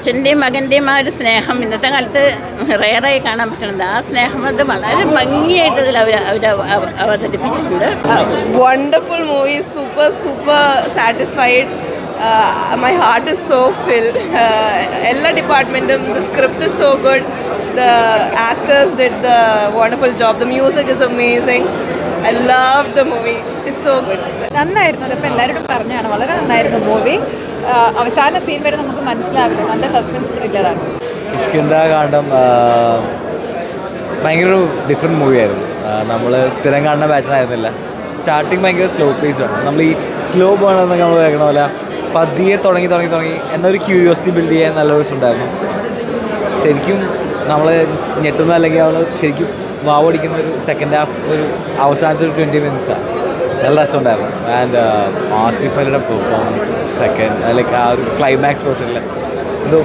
അച്ഛൻ്റെയും മകൻ്റെയും ആ ഒരു സ്നേഹം ഇന്നത്തെ കാലത്ത് റെയറായി കാണാൻ പറ്റുന്നത്. ആ സ്നേഹം അത് വളരെ ഭംഗിയായിട്ട് ഇതിൽ അവർ അവതരിപ്പിച്ചിട്ടുണ്ട്. Wonderful movie, super satisfied. My heart is so filled. എല്ലാ ഡിപ്പാർട്ട്മെൻറ്റും, the script is so good, the actors did the wonderful job, the music is amazing. I love the movie. It's so good. നന്നായിരുന്നു. അതിപ്പോൾ എല്ലാവരോടും പറഞ്ഞാണ്, വളരെ നന്നായിരുന്നു movie. അവസാന scene വരെ നമുക്ക് മനസ്സിലാവില്ല. നല്ല സസ്പെൻസ് ത്രില്ലറാണ്. കിഷ്കിന്ധാകാന്ഡം ഭയങ്കര ഒരു ഡിഫറെൻറ്റ് മൂവിയായിരുന്നു. നമ്മൾ സ്ഥിരം കാണുന്ന പാറ്റേണായിരുന്നില്ല. സ്റ്റാർട്ടിങ് ഭയങ്കര സ്ലോ പേസാണ്. നമ്മൾ ഈ സ്ലോ ബേണെന്നൊക്കെ നമ്മൾ കേൾക്കണ പോലെ പതിയെ തുടങ്ങി എന്നൊരു ക്യൂരിയോസിറ്റി ബിൽഡ് ചെയ്യാൻ നല്ല രസമുണ്ടായിരുന്നു. ശരിക്കും നമ്മൾ ഞെട്ടുന്ന അല്ലെങ്കിൽ നമ്മൾ ശരിക്കും വാവടിക്കുന്ന ഒരു സെക്കൻഡ് ഹാഫ്, ഒരു അവസാനത്തെ ഒരു 20 മിനിറ്റ്സാണ്. നല്ല രസമുണ്ടായിരുന്നു. ആൻഡ് ആസിഫ് അലിയുടെ പെർഫോമൻസ് ലൈക്ക് ആ ഒരു ക്ലൈമാക്സ് പോർഷനിൽ എന്തോ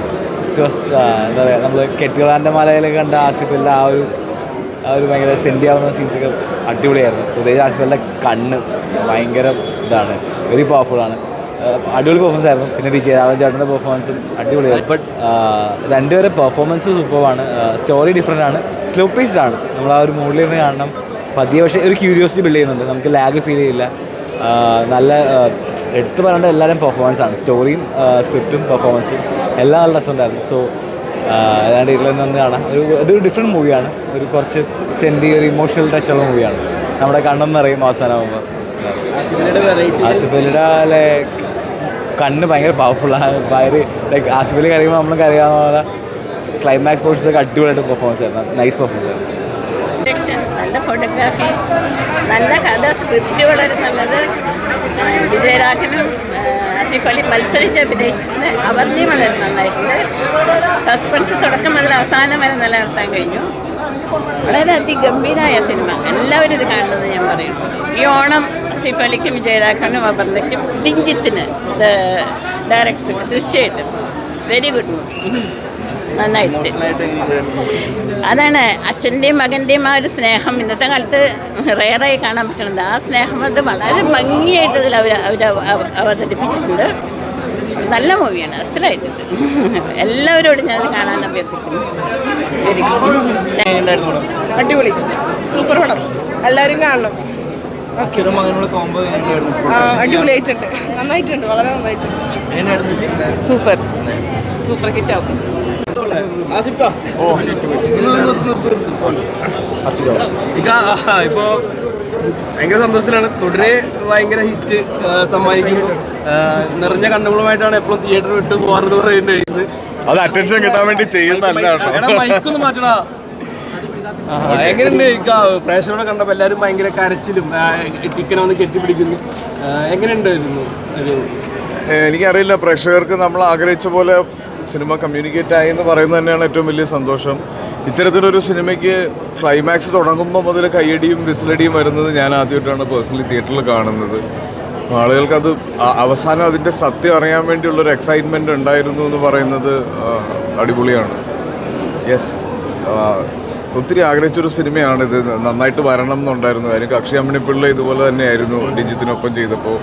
ഇറ്റ് വാസ് എന്താ പറയുക, നമ്മൾ കെട്ടികളാൻ്റെ മലയിലൊക്കെ കണ്ട ആസിഫ് അലിയുടെ ആ ഒരു ഭയങ്കര സെൻറ്റി ആവുന്ന സീൻസൊക്കെ അടിപൊളിയായിരുന്നു. പ്രത്യേകിച്ച് ആസിഫ് അലിയുടെ കണ്ണ് ഭയങ്കര ഇതാണ്, വെരി പവർഫുള്ളാണ്. അടിപൊളി പെർഫോമൻസ് ആയിരുന്നു. പിന്നെ വിജയരാഘവൻ ചേട്ടൻ്റെ പെർഫോമൻസും അടിപൊളിയായിരുന്നു. ബട്ട് രണ്ടുപേരെ പെർഫോമൻസ് സൂപ്പറാണ്. സ്റ്റോറി ഡിഫറെൻ്റ് ആണ്, സ്ലോ പേസ്ഡ് ആണ്. നമ്മൾ ആ ഒരു മൂഡിൽ നിന്ന് കാണണം പതിയെ. പക്ഷേ ഒരു ക്യൂരിയോസിറ്റി ബിൽഡ് ചെയ്യുന്നുണ്ട്, നമുക്ക് ലാഗ് ഫീൽ ചെയ്യില്ല. നല്ല എടുത്തു പറയേണ്ട എല്ലാവരും പെർഫോമൻസാണ്. സ്റ്റോറിയും സ്ക്രിപ്റ്റും പെർഫോമൻസും എല്ലാം നല്ല രസമുണ്ടായിരുന്നു. സോ അല്ലാണ്ട് ഇതിൽ നിന്ന് കാണാം. ഒരു ഡിഫറെൻറ്റ് മൂവിയാണ്. ഒരു കുറച്ച് സെൻറ്റി, ഒരു ഇമോഷണൽ ടച്ചുള്ള മൂവിയാണ്. നമ്മുടെ കണ്ണൊന്നും അറിയും അവസാനമാകുമ്പോൾ. ആസിഫ് അലിയുടെ ലൈക്ക് കണ്ണ് ഭയങ്കര പവർഫുള്ളാണ്. ലൈക്ക് ആസിഫ് അലി കറിയുമ്പോൾ നമ്മൾക്ക് അറിയാവുന്ന പോലെ ക്ലൈമാക്സ് പോർഷൻസൊക്കെ അടിപൊളിയായിട്ട് പെർഫോമൻസ് ആയിരുന്നു. നൈസ് പെർഫോമൻസ് ആയിരുന്നു. നല്ല ഫോട്ടോഗ്രാഫി, നല്ല കഥ, സ്ക്രിപ്റ്റ് വളരെ നല്ലത്. വിജയരാഘവനും ആസിഫ് അലി മത്സരിച്ച് അഭിനയിച്ചിട്ടുണ്ട്. അവരുടെയും വളരെ നന്നായിട്ടുണ്ട്. സസ്പെൻസ് തുടക്കം മുതൽ അവസാനം വരെ നിലനിർത്താൻ കഴിഞ്ഞു. വളരെ അതിഗംഭീരമായ സിനിമ. എല്ലാവരും ഇത് കാണുന്നത് ഞാൻ പറയുന്നു. ഈ ഓണം ആസിഫ് അലിക്കും വിജയരാഘവനും അപർണയ്ക്കും ഡിഞ്ചിത്തിന് ഡയറക്ടർക്ക് തീർച്ചയായിട്ടും വെരി ഗുഡ് മൂവി. നന്നായിട്ട് അതാണ് അച്ഛൻ്റെയും മകൻ്റെയും ആ ഒരു സ്നേഹം ഇന്നത്തെ കാലത്ത് റെയറായി കാണാൻ പറ്റുന്നത്. ആ സ്നേഹം അത് വളരെ ഭംഗിയായിട്ട് ഇതിൽ അവർ അവതരിപ്പിച്ചിട്ടുണ്ട്. നല്ല മൂവിയാണ്, അസലായിട്ടുണ്ട്. എല്ലാവരോടും ഞാനത് കാണാൻ അഭ്യർത്ഥിക്കുന്നു. Very good. അടിപൊളി, സൂപ്പർ പടം, എല്ലാവരും കാണണം. അടിപൊളിയായിട്ടുണ്ട്, നന്നായിട്ടുണ്ട്, വളരെ നന്നായിട്ടുണ്ട്. സൂപ്പർ ഹിറ്റാവും. ഇപ്പോൾ ഭയങ്കര സന്തോഷത്തിലാണ്. തുടരെ ഭയങ്കര ഹിറ്റ് സമ്മാനിക്കുന്നു. നിറഞ്ഞ കണ്ണുകളുമായിട്ടാണ് എപ്പോഴും തിയേറ്റർ വിട്ട് പോകാറെന്ന് പറയുന്നത്. അത് അറ്റൻഷൻ കിട്ടാൻ വേണ്ടി ചെയ്യുന്നല്ല. മൈക്കൊന്നും മാറ്റണ. എങ്ങനെയുണ്ട് പ്രേക്ഷകരോടെ കണ്ടപ്പോൾ? എല്ലാവരും ഭയങ്കര കരച്ചിലും ടിക്കനെ വന്ന് കെട്ടിപ്പിടിക്കുന്നു. എങ്ങനെയുണ്ടായിരുന്നു? എനിക്കറിയില്ല, പ്രേക്ഷകർക്ക് നമ്മൾ ആഗ്രഹിച്ച പോലെ സിനിമ കമ്മ്യൂണിക്കേറ്റ് ആയി എന്ന് പറയുന്നത് തന്നെയാണ് ഏറ്റവും വലിയ സന്തോഷം. ഇത്തരത്തിലൊരു സിനിമയ്ക്ക് ക്ലൈമാക്സ് തുടങ്ങുമ്പോൾ മുതൽ കയ്യടിയും വിസിലടിയും വരുന്നത് ഞാൻ ആദ്യമായിട്ടാണ് പേഴ്സണലി തിയേറ്ററിൽ കാണുന്നത്. ആളുകൾക്കത് അവസാനം അതിൻ്റെ സത്യം അറിയാൻ വേണ്ടിയുള്ളൊരു എക്സൈറ്റ്മെൻറ്റ് ഉണ്ടായിരുന്നു എന്ന് പറയുന്നത് അടിപൊളിയാണ്. യെസ്, ഒത്തിരി ആഗ്രഹിച്ചൊരു സിനിമയാണിത്. നന്നായിട്ട് വരണം എന്നുണ്ടായിരുന്നു. കാര്യം കക്ഷി അമ്മിണിപ്പിള്ള ഇതുപോലെ തന്നെയായിരുന്നു രഞ്ജിത്തിനൊപ്പം ചെയ്തപ്പോൾ.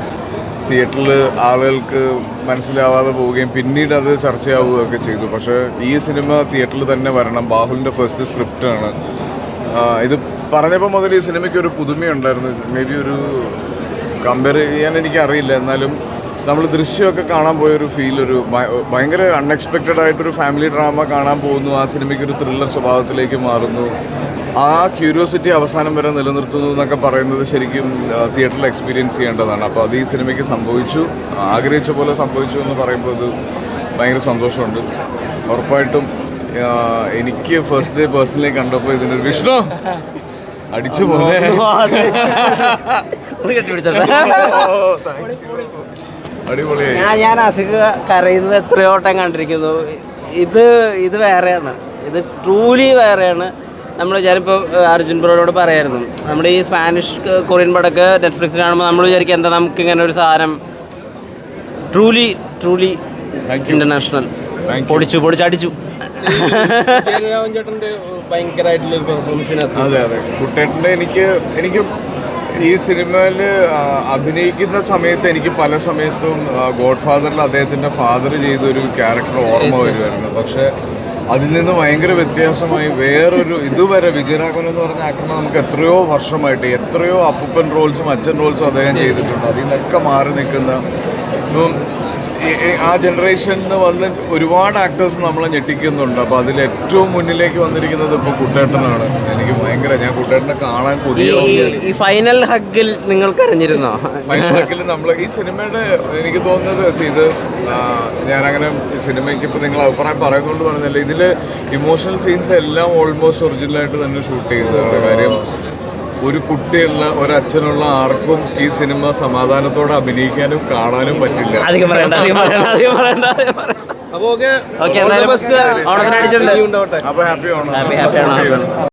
തിയേറ്ററിൽ ആളുകൾക്ക് മനസ്സിലാവാതെ പോവുകയും പിന്നീട് അത് ചർച്ചയാവുകയൊക്കെ ചെയ്തു. പക്ഷേ ഈ സിനിമ തിയേറ്ററിൽ തന്നെ വരണം. ബാഹുലിൻ്റെ ഫസ്റ്റ് സ്ക്രിപ്റ്റാണ്. ഇത് പറഞ്ഞപ്പോൾ മുതൽ ഈ സിനിമയ്ക്ക് ഒരു പുതുമയുണ്ടായിരുന്നു. മേ ബി ഒരു കമ്പയർ ചെയ്യാൻ എനിക്കറിയില്ല. എന്നാലും നമ്മൾ ദൃശ്യമൊക്കെ കാണാൻ പോയൊരു ഫീൽ, ഒരു ഭയങ്കര അൺഎക്സ്പെക്റ്റഡ് ആയിട്ടൊരു ഫാമിലി ഡ്രാമ കാണാൻ പോകുന്നു. ആ സിനിമയ്ക്കൊരു ത്രില്ലർ സ്വഭാവത്തിലേക്ക് മാറുന്നു. ആ ക്യൂരിയോസിറ്റി അവസാനം വരെ നിലനിർത്തുന്നു എന്നൊക്കെ പറയുന്നത് ശരിക്കും തിയേറ്ററിൽ എക്സ്പീരിയൻസ് ചെയ്യേണ്ടതാണ്. അപ്പോൾ അത് ഈ സിനിമയ്ക്ക് സംഭവിച്ചു, ആഗ്രഹിച്ച പോലെ സംഭവിച്ചു എന്ന് പറയുമ്പോൾ അത് ഭയങ്കര സന്തോഷമുണ്ട്. ഉറപ്പായിട്ടും എനിക്ക് ഫസ്റ്റ് ഡേ പേഴ്സണലി കണ്ടപ്പോൾ ഇതിനൊരു വിഷ്ണു അടിച്ചു പോലെ അടിപൊളിയായി. ഞാൻ അസുഖ കരയുന്നത് എത്രയോ വട്ടം കണ്ടിരിക്കുന്നു. ഇത് വേറെയാണ്, ഇത് ട്രൂലി വേറെയാണ്. ഞാനിപ്പോൾ അർജുൻ ബ്രോയോട് പറയായിരുന്നു, നമ്മുടെ ഈ സ്പാനിഷ് കൊറിയൻ പടമൊക്കെ നെറ്റ്ഫ്ലിക്സിൽ കാണുമ്പോൾ നമ്മൾ വിചാരിക്കും എന്താ നമുക്കിങ്ങനെ ഒരു സാധനം. ട്രൂലി ഇൻ്റർനാഷണൽ പൊടിച്ചടിച്ചു. ചേട്ടൻ്റെ ഭയങ്കരമായിട്ടുള്ള പെർഫോമൻസിനകത്ത് അതെ കുട്ടേട്ടൻ്റെ എനിക്ക് ഈ സിനിമയിൽ അഭിനയിക്കുന്ന സമയത്ത് എനിക്ക് പല സമയത്തും ഗോഡ് ഫാദറിൽ അദ്ദേഹത്തിൻ്റെ ഫാദർ ചെയ്തൊരു ക്യാരക്ടർ ഓർമ്മ വരുമായിരുന്നു. പക്ഷേ അതിൽ നിന്ന് ഭയങ്കര വ്യത്യാസമായി വേറൊരു ഇതുവരെ വിജയരാഘവൻ എന്ന് പറഞ്ഞ ആക്ടറിനെ നമുക്ക് എത്രയോ വർഷമായിട്ട് എത്രയോ അപ്പൂപ്പൻ റോൾസും അച്ഛൻ റോൾസും അദ്ദേഹം ചെയ്തിട്ടുണ്ട്. അതിൽ നിന്നൊക്കെ മാറി നിൽക്കുന്ന ആ ജനറേഷനിൽ നിന്ന് വന്ന് ഒരുപാട് ആക്ടേഴ്സ് നമ്മളെ ഞെട്ടിക്കുന്നുണ്ട്. അപ്പോൾ അതിൽ ഏറ്റവും മുന്നിലേക്ക് വന്നിരിക്കുന്നത് ഇപ്പോൾ കുട്ടേട്ടനാണ്. എനിക്ക് ഭയങ്കര ഞാൻ കുട്ടേട്ടനെ കാണാൻ ഈ ഫൈനൽ ഹഗ്ഗിൽ നിങ്ങൾ കരഞ്ഞിരുന്നോ? ഫൈനൽ ഹഗ്ഗിൽ നമ്മൾ ഈ സിനിമയുടെ എനിക്ക് തോന്നുന്നത് ഇത് ഞാനങ്ങനെ സിനിമയ്ക്ക് ഇപ്പോൾ നിങ്ങൾ അഭിപ്രായം പറയുന്നതുകൊണ്ട് പറഞ്ഞില്ല, ഇതിൽ ഇമോഷണൽ സീൻസ് എല്ലാം ഓൾമോസ്റ്റ് ഒറിജിനലായിട്ട് തന്നെ ഷൂട്ട് ചെയ്തതാണ്. കാര്യം ഒരു കുട്ടിയുള്ള ഒരച്ഛനുള്ള ആർക്കും ഈ സിനിമ സമാധാനത്തോടെ അഭിനയിക്കാനും കാണാനും പറ്റില്ല. അധികം പറയണ്ട. അപ്പോൾ ഓക്കെ, ഓക്കെ, ഓണത്തിന് അടിച്ചിട്ടുണ്ട്. അപ്പോൾ ഹാപ്പി ഓണം.